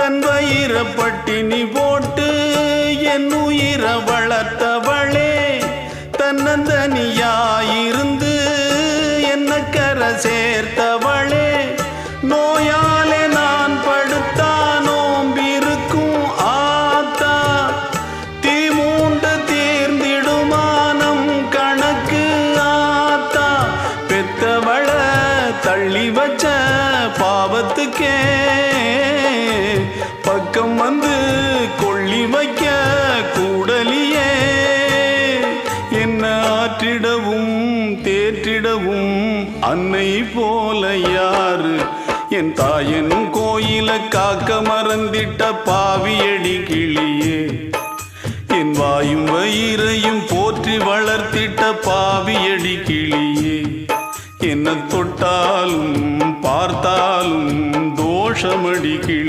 தன் வயிற பட்டினி போட்டு என் உயிர வளர்த்தவளே, தன்னந்தனியாயிருந்து என்ன கரை சேர்த்தவளே, நோயாலே நான் படுத்தா நோம்பிருக்கும் ஆத்தா, தீ மூண்டு தீர்ந்திடுமானம் கணக்கு ஆத்தா, பெத்தவள தள்ளி வச்ச பாவத்துக்கே பக்கம் வந்து கொள்ளி வைக்க கூடலியே, என்ன ஆற்றிடவும் தேற்றிடவும் அன்னை போல யாரு, என் தாயன் கோயில காக்க மறந்திட்ட பாவியடி கிளியே, என் வாயும் வயிறையும் போற்றி வளர்த்திட்ட பாவியடி கிளியே, என்ன தொட்டாலும் பார்த்தாலும் தோஷமடி கிளி.